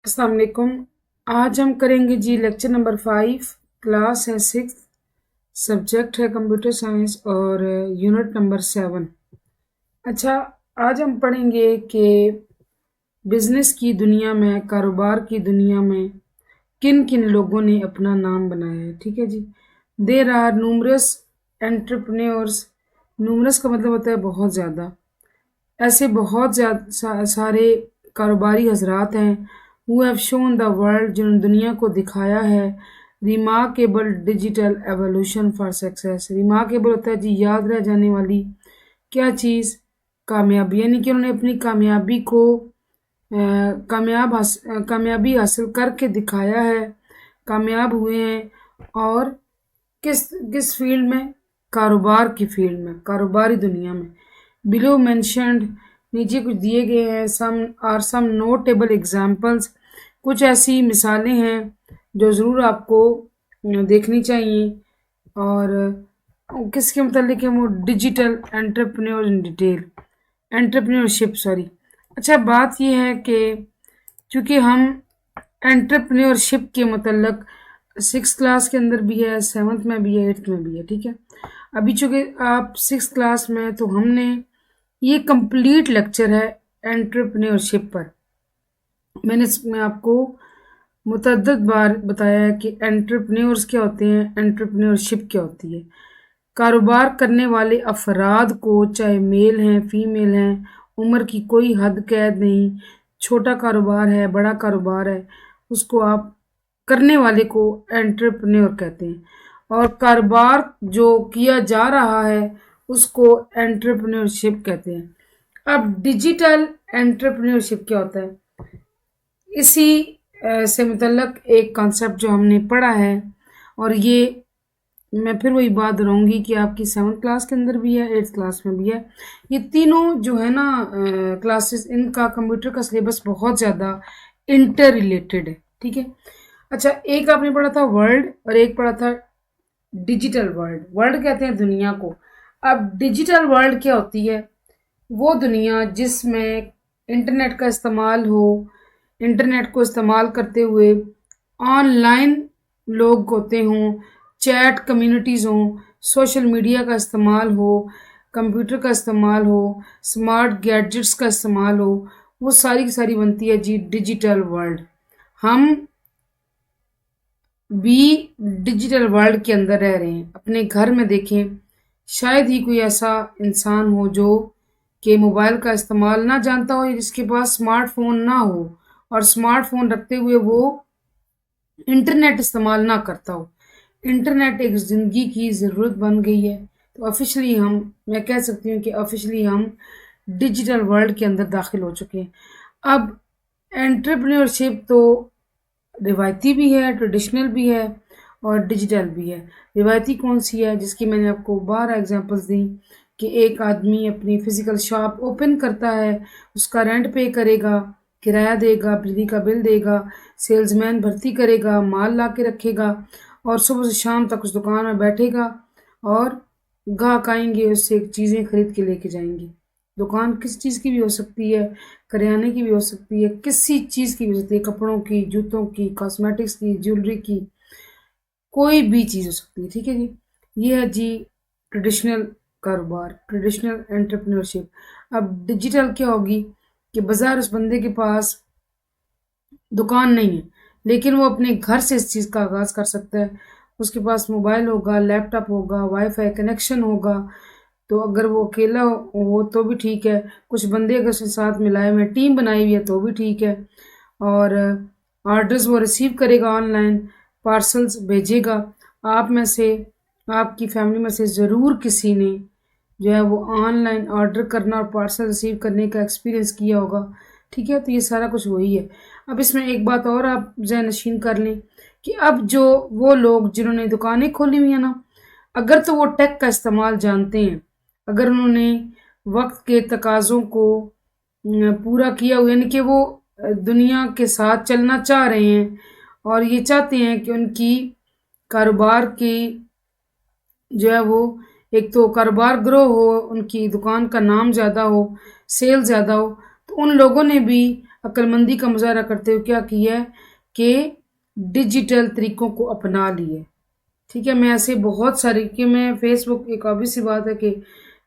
अस्सलाम वालेकुम। आज हम करेंगे जी लेक्चर नंबर 5। क्लास है 6, सब्जेक्ट है कंप्यूटर साइंस और यूनिट नंबर 7। अच्छा, आज हम पढ़ेंगे कि बिजनेस की दुनिया में, कारोबार की दुनिया में किन किन लोगों ने अपना नाम बनाया है। ठीक है जी। There are numerous entrepreneurs. Numerous का मतलब होता है बहुत ज़्यादा। ऐसे बहुत ज़्यादा सारे कारोबारी हजरात हैं who have shown the world, जिन्होंने दुनिया को दिखाया है remarkable digital evolution for success. Remarkable होता है जी याद रह जाने वाली क्या चीज़, कामयाबी, यानी कि उन्होंने अपनी कामयाबी को कामयाबी हासिल करके दिखाया है, कामयाब हुए हैं। और किस किस फील्ड में? कारोबार की फील्ड में, कारोबारी दुनिया में। बिलो मेंशनड, नीचे कुछ दिए गए हैं, सम नोटेबल एग्जांपल्स, कुछ ऐसी मिसालें हैं जो ज़रूर आपको देखनी चाहिए। और किसके मतलब है? वो digital entrepreneur in detail, entrepreneurship sorry. अच्छा, बात यह है कि चूँकि हम एंटरप्रेन्योरशिप के मतलब 6th क्लास के अंदर भी है, 7th में भी है, 8th में भी है। ठीक है, अभी चूँकि आप 6th क्लास में, तो हमने ये कंप्लीट लेक्चर है एंटरप्रेन्योरशिप पर। मैंने इसमें आपको मुतअद्दिद बार बताया है कि एंटरप्रेन्योर्स क्या होते हैं, एंटरप्रेन्योरशिप क्या होती है। कारोबार करने वाले अफराद को, चाहे मेल हैं फीमेल हैं, उम्र की कोई हद कैद नहीं, छोटा कारोबार है बड़ा कारोबार है, उसको आप करने वाले को एंटरप्रेन्योर कहते हैं। और कारोबार जो किया जा रहा है उसको एंटरप्रेन्योरशिप कहते हैं। अब डिजिटल एंटरप्रेन्योरशिप क्या होता है, इसी से मुतल्लक एक कॉन्सेप्ट जो हमने पढ़ा है। और ये मैं फिर वही बात दोहराऊंगी कि आपकी 7th क्लास के अंदर भी है, 8th क्लास में भी है। ये तीनों जो है ना क्लासेस, इनका कंप्यूटर का सिलेबस बहुत ज़्यादा इंटर रिलेटेड है। ठीक है। अच्छा, एक आपने पढ़ा था वर्ल्ड और एक पढ़ा था डिजिटल वर्ल्ड। वर्ल्ड कहते हैं दुनिया को। अब डिजिटल वर्ल्ड क्या होती है? वो दुनिया जिसमें इंटरनेट का इस्तेमाल हो, इंटरनेट को इस्तेमाल करते हुए ऑनलाइन लोग होते हों, चैट कम्युनिटीज़ हों, सोशल मीडिया का इस्तेमाल हो, कंप्यूटर का इस्तेमाल हो, स्मार्ट गैजेट्स का इस्तेमाल हो, वो सारी की सारी बनती है जी डिजिटल वर्ल्ड। हम भी डिजिटल वर्ल्ड के अंदर रह रहे हैं। अपने घर में देखें, शायद ही कोई ऐसा इंसान हो जो कि मोबाइल का इस्तेमाल ना जानता हो, या जिसके पास स्मार्टफोन ना हो और स्मार्टफोन रखते हुए वो इंटरनेट इस्तेमाल ना करता हो। इंटरनेट एक ज़िंदगी की ज़रूरत बन गई है। तो ऑफिशियली मैं कह सकती हूँ कि ऑफिशियली हम डिजिटल वर्ल्ड के अंदर दाखिल हो चुके हैं। अब एंटरप्रेन्योरशिप तो रिवायती भी है, ट्रेडिशनल भी है और डिजिटल भी है। रिवायती कौन सी है? जिसकी मैंने आपको 12 एग्जांपल्स दी कि एक आदमी अपनी फिजिकल शॉप ओपन करता है, उसका रेंट पे करेगा, किराया देगा, बिजली का बिल देगा, सेल्समैन भर्ती करेगा, माल ला के रखेगा और सुबह से शाम तक उस दुकान में बैठेगा और ग्राहक आएंगे, उससे चीज़ें खरीद के लेके जाएंगे। दुकान किस चीज़ की भी हो सकती है, करियाने की भी हो सकती है, किसी चीज़ की भी हो सकती है, कपड़ों की, जूतों की, कॉस्मेटिक्स की, ज्वेलरी की, कोई भी चीज़ हो सकती है। ठीक है जी। ये है जी ट्रेडिशनल कारोबार, ट्रेडिशनल एंटरप्रेन्योरशिप। अब डिजिटल क्या होगी कि बाजार उस बंदे के पास दुकान नहीं है, लेकिन वो अपने घर से इस चीज़ का आगाज़ कर सकता है। उसके पास मोबाइल होगा, लैपटॉप होगा, वाईफाई कनेक्शन होगा। तो अगर वो अकेला हो तो भी ठीक है, कुछ बंदे अगर उसके साथ मिलाए हुए, टीम बनाई हुई है तो भी ठीक है। और ऑर्डर्स वो रिसीव करेगा, ऑनलाइन पार्सल्स भेजेगा। आप में से, आपकी फैमिली में से ज़रूर किसी ने जो है वो ऑनलाइन ऑर्डर करना और पार्सल रिसीव करने का एक्सपीरियंस किया होगा। ठीक है, तो ये सारा कुछ वही है। अब इसमें एक बात और आप ज़हन नशीन कर लें कि अब जो वो लोग जिन्होंने दुकानें खोली हुई हैं ना, अगर तो वो टेक का इस्तेमाल जानते हैं, अगर उन्होंने वक्त के तकाज़ों को पूरा किया हुआ, यानी कि वो दुनिया के साथ चलना चाह रहे हैं और ये चाहते हैं कि उनकी कारोबार की जो है वो, एक तो कारोबार ग्रो हो, उनकी दुकान का नाम ज़्यादा हो, सेल ज़्यादा हो, तो उन लोगों ने भी अक्लमंदी का मुजाहरा करते हुए क्या किया है कि डिजिटल तरीकों को अपना लिए। ठीक है, मैं ऐसे बहुत सारे, कि मैं फेसबुक, एक ऑब्वियस सी बात है कि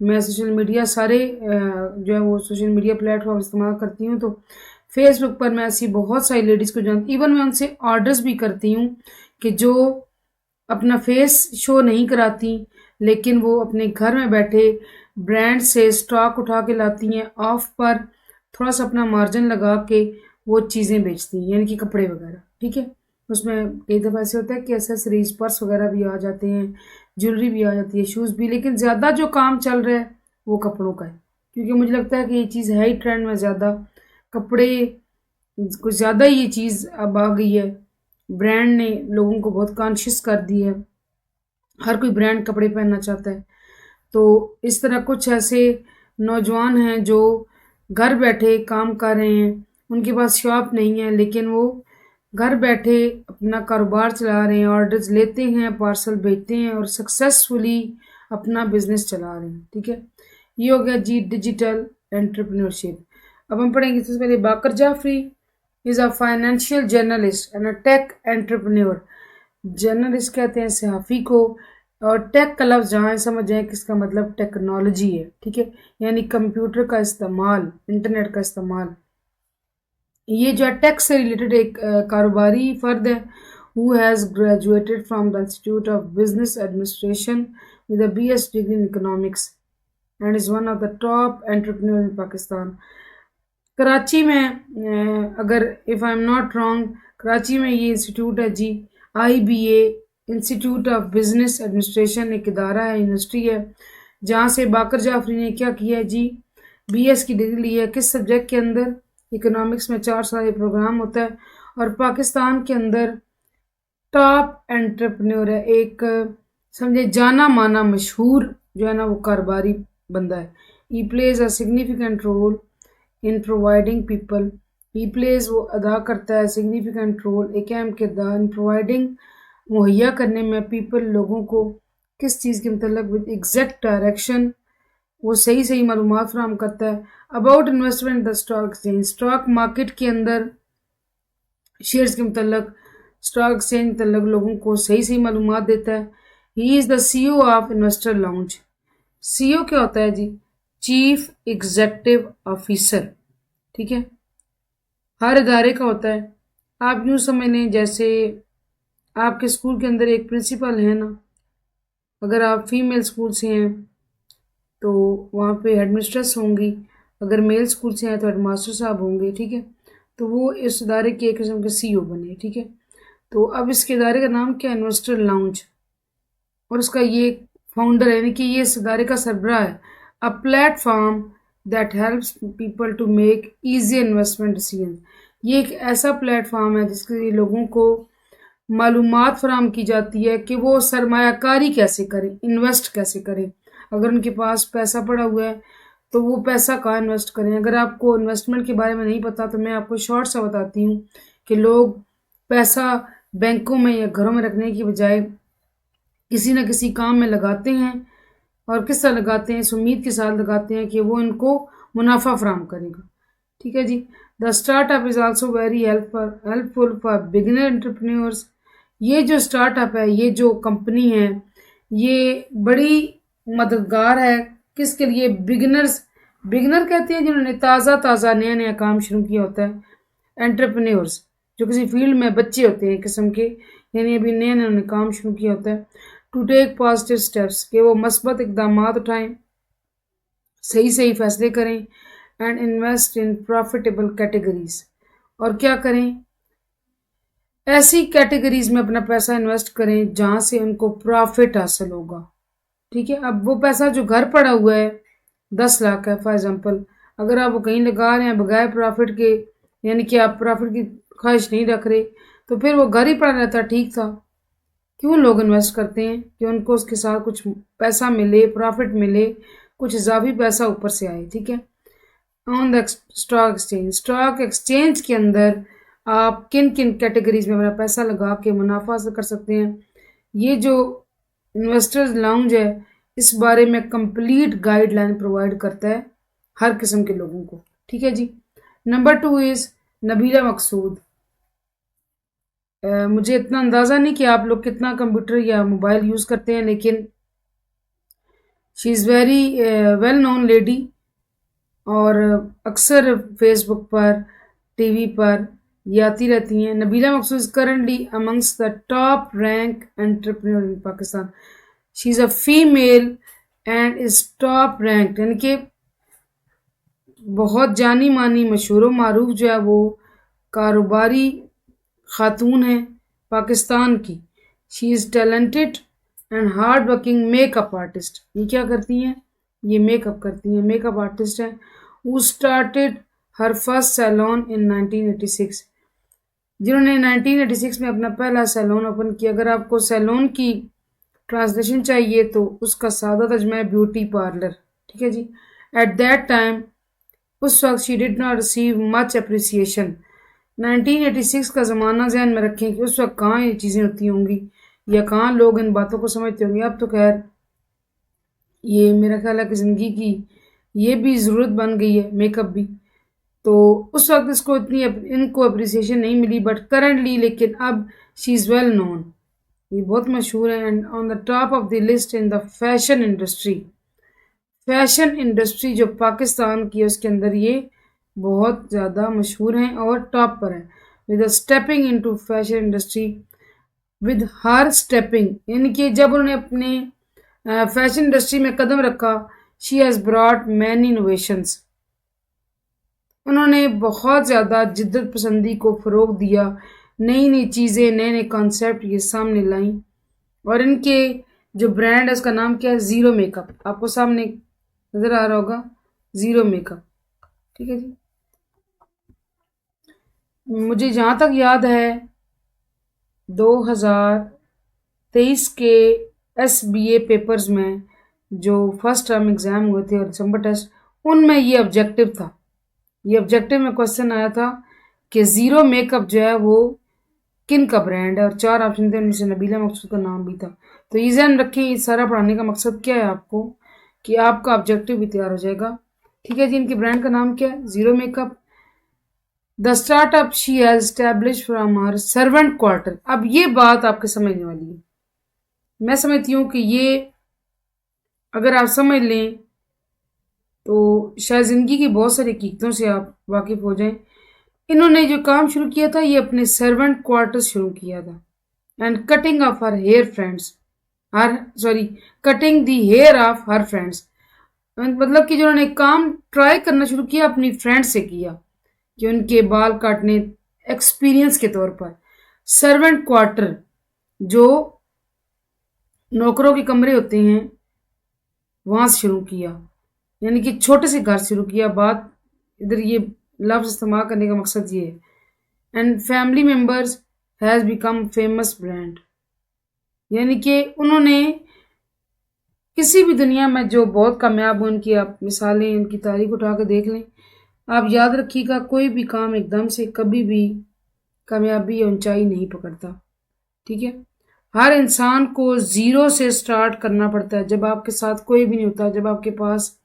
मैं सोशल मीडिया सारे जो है वो सोशल मीडिया प्लेटफॉर्म इस्तेमाल करती हूँ, तो फेसबुक पर मैं ऐसी बहुत सारी लेडीज़ को जानती, इवन मैं उनसे ऑर्डर्स भी करती हूँ कि जो अपना फेस शो नहीं कराती, लेकिन वो अपने घर में बैठे ब्रांड से स्टॉक उठा के लाती हैं ऑफ पर, थोड़ा सा अपना मार्जिन लगा के वो चीज़ें बेचती हैं, यानी कि कपड़े वगैरह। ठीक है, उसमें कई दफ़ा ऐसे होता है कि एसेसरीज, पर्स वगैरह भी आ जाते हैं, ज्वेलरी भी आ जाती है, शूज़ भी, लेकिन ज़्यादा जो काम चल रहा है वो कपड़ों का है, क्योंकि मुझे लगता है कि ये चीज़ है ही ट्रेंड में ज़्यादा, कपड़े कुछ ज़्यादा ही ये चीज़ अब आ गई है। ब्रांड ने लोगों को बहुत कॉन्शियस कर दी है, हर कोई ब्रांड कपड़े पहनना चाहता है। तो इस तरह कुछ ऐसे नौजवान हैं जो घर बैठे काम कर रहे हैं, उनके पास शॉप नहीं है, लेकिन वो घर बैठे अपना कारोबार चला रहे हैं, ऑर्डर्स लेते हैं, पार्सल भेजते हैं और सक्सेसफुली अपना बिजनेस चला रहे हैं। ठीक है, ये हो गया जी डिजिटल एंटरप्रेन्योरशिप। अब हम पढ़ेंगे सबसे पहले Baqar Jafri is a financial journalist and a tech entrepreneur. Journalist कहते हैं सहाफ़ी को, और टेक का लफ्ज़ जहाँ समझ जाए कि इसका मतलब टेक्नोलॉजी है। ठीक है, यानी कंप्यूटर का इस्तेमाल, इंटरनेट का इस्तेमाल। ये जो है टेक से रिलेटेड एक कारोबारी फ़र्द है, who has graduated from the institute of business administration with a BS degree in economics and is one of the top entrepreneur in Pakistan. Karachi में अगर if I am not wrong, Karachi में ये इंस्टीट्यूट है जी, IBA institute of business administration एक इदारा है, university है, जहाँ से बाकर जाफरी ने क्या किया है जी, BS की डिग्री ली है। किस सब्जेक्ट के अंदर? इकोनॉमिक्स में 4 साल ये प्रोग्राम होता है, और पाकिस्तान के अंदर टॉप एंटरप्रेन्योर है, एक समझे जाना माना मशहूर जो है ना वो कारोबारी बंदा है। He plays a significant role in providing people, he plays वो अदा करता है सिग्निफिकेंट रोल, एक अहम किरदार, इन प्रोवाइडिंग मुहैया करने में पीपल लोगों को किस चीज़ के मतलब विद एग्जैक्ट डायरेक्शन, वो सही सही मालूमात फराहम करता है। About investment the stock exchange, stock market के अंदर शेयर्स के मतलब, स्टॉक एक्सचेंज मतलब लोगों को सही सही मालूमात देता है। He is the CEO of investor lounge. CEO क्या होता है जी? Chief executive officer. ठीक है, हर इदारे का होता है। आप यूँ समझ लें जैसे आपके स्कूल के अंदर एक प्रिंसिपल है ना, अगर आप फीमेल स्कूल से हैं तो वहाँ पे हेडमिस्ट्रेस होंगी, अगर मेल स्कूल से हैं तो हेडमास्टर साहब होंगे। ठीक है, तो वो इस इदारे के एक किस्म के CEO बने। ठीक है, तो अब इसके इदारे का नाम क्या है? इन्वेस्टर लाउंज, और उसका ये फाउंडर है, यानी कि ये इस इदारे का सरबराह है। A platform that helps people to make easy investment decision. ये एक ऐसा प्लेटफॉर्म है जिसके लिए लोगों को मालूमात फराहम की जाती है कि वो सरमायाकारी कैसे करें, इन्वेस्ट कैसे करें। अगर उनके पास पैसा पड़ा हुआ है तो वो पैसा कहाँ इन्वेस्ट करें। अगर आपको इन्वेस्टमेंट के बारे में नहीं पता तो मैं आपको शॉर्ट सा बताती हूँ कि लोग पैसा बैंकों में या घरों में रखने की बजाय किसी न किसी काम में लगाते हैं, और किस तरह लगाते हैं? इस उम्मीद के साथ लगाते हैं कि वो इनको मुनाफा फराहम करेगा। ठीक है जी, the startup is also very helpful for beginner entrepreneurs. ये जो स्टार्टअप है, ये जो कंपनी है, ये बड़ी मददगार है किसके लिए? बिगिनर्स, बिगिनर कहते हैं जिन्होंने ताज़ा ताज़ा नया नया काम शुरू किया होता है। एंटरप्रेन्योर्स जो किसी फील्ड में बच्चे होते हैं किस्म के, यानी अभी नया नया काम शुरू किया होता है। टू टेक पॉजिटिव स्टेप्स, कि वो मस्बत इकदाम उठाएं, सही सही फैसले करें, and invest in profitable categories, और क्या करें? ऐसी कैटेगरीज में अपना पैसा इन्वेस्ट करें जहाँ से उनको प्रॉफिट हासिल होगा। ठीक है, अब वो पैसा जो घर पड़ा हुआ है 10 लाख है फॉर एग्जांपल, अगर आप वो कहीं लगा रहे हैं बगैर प्रॉफिट के, यानी कि आप प्रॉफिट की ख्वाहिश नहीं रख रहे, तो फिर वो घर ही पड़ा रहता। ठीक था, क्यों लोग इन्वेस्ट करते हैं? कि उनको उसके साथ कुछ पैसा मिले, प्रॉफिट मिले, कुछ इजाफी पैसा ऊपर से आए। ठीक है, on the stock exchange, stock exchange के अंदर आप किन किन कैटेगरीज में अपना पैसा लगा के मुनाफा हासिल कर सकते हैं, ये जो इन्वेस्टर्स लाउंज है इस बारे में कंप्लीट गाइडलाइन प्रोवाइड करता है हर किस्म के लोगों को। ठीक है जी। नंबर 2 इज़ नबीला मकसूद। मुझे इतना अंदाज़ा नहीं कि आप लोग कितना कंप्यूटर या मोबाइल यूज़ करते हैं, लेकिन she is very well known lady, और अक्सर फेसबुक पर, टीवी पर ये आती रहती हैं। Nabila Maqsood currently amongst the top rank entrepreneur in Pakistan. She is a female and is top rank, यानी कि बहुत जानी मानी मशहूर मारूफ जो है वो कारोबारी खातून है पाकिस्तान की। She is talented and hard working makeup artist. ये क्या करती हैं? ये मेकअप करती हैं, मेकअप आर्टिस्ट हैं। Who started her first salon in 1986, जिन्होंने 1986 में अपना पहला सैलून ओपन किया। अगर आपको सैलून की ट्रांसलेशन चाहिए तो उसका सादा तर्जमा है ब्यूटी पार्लर, ठीक है जी। एट दैट टाइम, उस वक्त she did not receive much appreciation. 1986 का ज़माना ज़हन में रखें कि उस वक्त कहाँ ये चीज़ें होती होंगी या कहाँ लोग इन बातों को समझते होंगे। अब तो खैर ये मेरा ख्याल है कि ज़िंदगी की ये भी ज़रूरत बन गई है, मेकअप भी। तो उस वक्त इसको इनको अप्रिसिएशन नहीं मिली, बट करंटली लेकिन अब शी इज़ वेल नोन, ये बहुत मशहूर है and on the top of the list in the fashion industry. Fashion industry जो पाकिस्तान की है उसके अंदर ये बहुत ज़्यादा मशहूर हैं और टॉप पर हैं। With stepping into fashion industry, with her stepping, यानी कि जब उन्होंने अपने फैशन इंडस्ट्री में कदम रखा, she has brought many innovations. उन्होंने बहुत ज़्यादा जिद्दत पसंदी को फ़रोग दिया, नई नई चीज़ें, नए नए कॉन्सेप्ट ये सामने लाई। और इनके जो ब्रांड है उसका नाम क्या है? Zero makeup. आपको सामने नज़र आ रहा होगा, ज़ीरो मेकअप, ठीक है जी। मुझे जहाँ तक याद है 2023 के SBA पेपर्स में जो फर्स्ट टर्म एग्ज़ाम हुए थे और दिसंबर टेस्ट, उनमें ये ऑब्जेक्टिव था। ये ऑब्जेक्टिव में क्वेश्चन आया था कि ज़ीरो मेकअप जो है वो किन का ब्रांड है, और 4 ऑप्शन थे, उनमें से नबीला मकसूद का नाम भी था। तो ये ध्यान रखें, ये सारा पढ़ाने का मकसद क्या है आपको, कि आपका ऑब्जेक्टिव भी तैयार हो जाएगा, ठीक है जी। इनके ब्रांड का नाम क्या है? Zero makeup. The startup she has establish from her servant quarter. अब ये बात आपके समझने वाली है। मैं समझती हूँ कि ये अगर आप समझ लें तो शायद ज़िंदगी की बहुत सारी हकीकतों से आप वाकिफ़ हो जाएं। इन्होंने जो काम शुरू किया था ये अपने सर्वेंट क्वार्टर शुरू किया था, and cutting off her hair friends, cutting the hair of her friends. मतलब कि जो उन्होंने काम ट्राई करना शुरू किया अपनी फ्रेंड से किया कि उनके बाल काटने, एक्सपीरियंस के तौर पर। सर्वेंट क्वार्टर जो नौकरों के कमरे होते हैं वहां से शुरू किया, यानी कि छोटे से घर शुरू किया। बात इधर ये लफ्ज़ इस्तेमाल करने का मकसद ये है। And family members has become famous brand, यानी कि उन्होंने किसी भी दुनिया में जो बहुत कामयाब हो, उनकी आप मिसालें, उनकी तारीख उठा के देख लें। आप याद रखिएगा, कोई भी काम एकदम से कभी भी कामयाबी या ऊंचाई नहीं पकड़ता, ठीक है। हर इंसान को ज़ीरो से स्टार्ट करना पड़ता है। जब आपके साथ कोई भी नहीं होता, जब आपके पास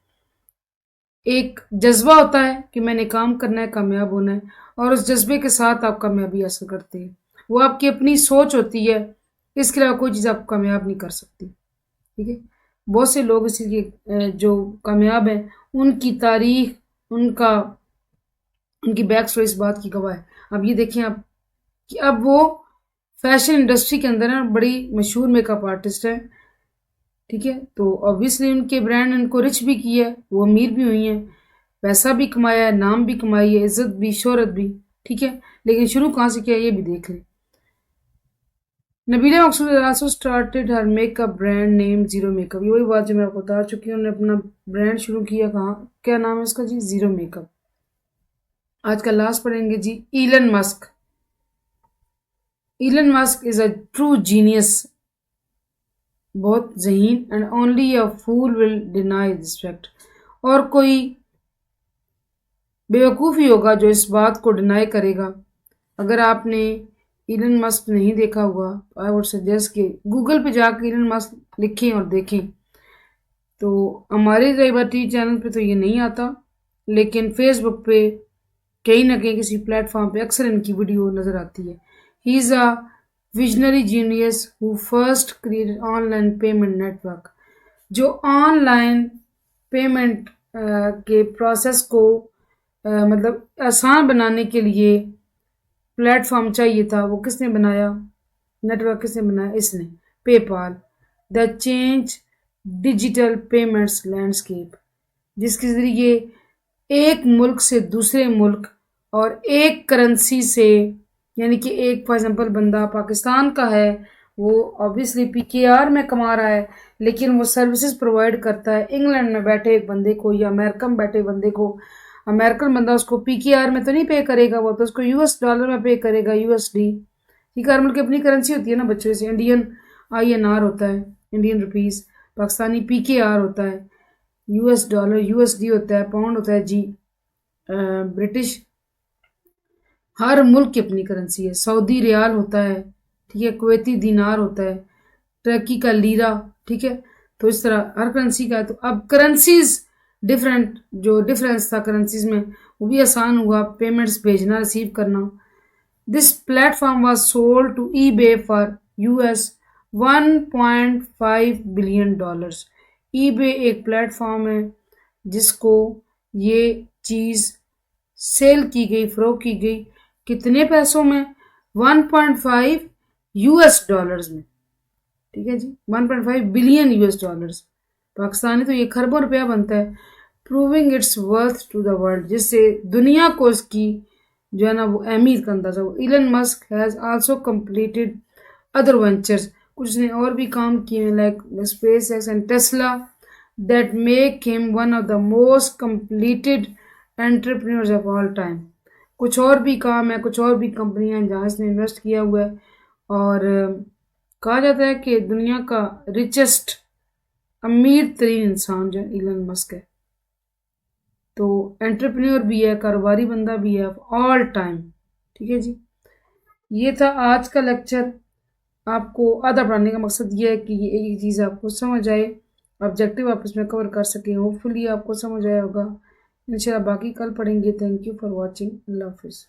एक जज्बा होता है कि मैंने काम करना है, कामयाब होना है, और उस जज्बे के साथ आप कामयाबी हासिल करते हैं। वो आपकी अपनी सोच होती है, इसके अलावा कोई चीज़ आपको कामयाब नहीं कर सकती, ठीक है। बहुत से लोग इसी के जो कामयाब हैं उनकी तारीख, उनकी बैक स्टोरी इस बात की गवाह है। अब ये देखें आप कि अब वो फैशन इंडस्ट्री के अंदर है, बड़ी मशहूर मेकअप आर्टिस्ट है, ठीक है। तो ऑब्वियसली उनके ब्रांड उनको रिच भी किया है, वो अमीर भी हुई हैं, पैसा भी कमाया है, नाम भी कमाई है, इज्जत भी, शोहरत भी, ठीक है। लेकिन शुरू कहाँ से किया ये भी देख लें। Nabila Maqsood also started her makeup brand name zero makeup. ये वही बात जो मैं आपको बता चुकी हूँ, उन्होंने अपना ब्रांड शुरू किया कहाँ, क्या नाम है उसका जी? Zero makeup. आज का लास्ट पढ़ेंगे जी, Elon Musk. Elon Musk is a true genius, बहुत ज़हीन, and only a fool will deny this fact. और कोई बेवकूफ़ ही होगा जो इस बात को डिनाई करेगा। अगर आपने इलन मस्क नहीं देखा हुआ तो आई वुड सजेस्ट कि गूगल पे जाकर इलन मस्क लिखें और देखें। तो हमारे ज़ईबा टी चैनल पे तो ये नहीं आता, लेकिन फेसबुक पे कहीं ना कहीं किसी प्लेटफॉर्म पे अक्सर इनकी वीडियो नजर आती है। He is a visionary genius who first created online payment network, जो ऑनलाइन पेमेंट के प्रोसेस को मतलब आसान बनाने के लिए प्लेटफॉर्म चाहिए था, वो किसने बनाया, नेटवर्क किसने बनाया, इसने, PayPal. The change digital payments landscape, जिसके जरिए एक मुल्क से दूसरे मुल्क और एक करेंसी से, यानी कि एक फॉर एग्जांपल बंदा पाकिस्तान का है, वो ऑब्वियसली पीकेआर में कमा रहा है, लेकिन वो सर्विसेज प्रोवाइड करता है इंग्लैंड में बैठे एक बंदे को या अमेरिका में बैठे बंदे को। अमेरिकन बंदा उसको पीकेआर में तो नहीं पे करेगा, वो तो उसको यूएस डॉलर में पे करेगा, यूएसडी। ठीक है, हर मुल्क की अपनी करेंसी होती है ना बच्चों से। इंडियन आईएनआर होता है, इंडियन रुपीस, पाकिस्तानी पीकेआर होता है, यूएस डॉलर यूएसडी होता है, पाउंड होता है जी, ब्रिटिश। हर मुल्क की अपनी करेंसी है। सऊदी रियाल होता है, ठीक है, कुवैती दीनार होता है, टर्की का लीरा, ठीक है। तो इस तरह हर करेंसी का है। तो अब करेंसीज डिफरेंट, जो डिफरेंस था करेंसीज में वो भी आसान हुआ, पेमेंट्स भेजना रिसीव करना। This platform was sold to eBay for US 1.5 billion dollars. EBay एक प्लेटफॉर्म है जिसको ये चीज़ सेल की गई, फरोख्त की गई, कितने पैसों में, 1.5 यूएस डॉलर्स में, ठीक है जी, 1.5 बिलियन यूएस डॉलर्स। पाकिस्तानी तो ये खरबों रुपया बनता है। Proving it's worth to the world, जिससे दुनिया को इसकी जो है ना वो अहमियत का अंदाजा हो। Elon Musk has also completed other ventures, कुछ ने और भी काम किए हैं like space x and Tesla, that make him one of the most completed entrepreneurs of all time. कुछ और भी काम है, कुछ और भी कंपनियां हैं जहाँ इसने इन्वेस्ट किया हुआ है। और कहा जाता है कि दुनिया का रिचेस्ट, अमीर तरीन इंसान जो इलन मस्क है, तो एंटरप्रेन्योर भी है, कारोबारी बंदा भी है ऑल टाइम। ठीक है जी, ये था आज का लेक्चर। आपको आधा पढ़ाने का मकसद ये है कि ये एक एक चीज़ आपको समझ आए, ऑब्जेक्टिव आप इसमें कवर कर सकें। होपफुली आपको समझ आया होगा। इंशाल्लाह बाकी कल पढ़ेंगे। Thank you for watching. अल्लाह हाफिज़।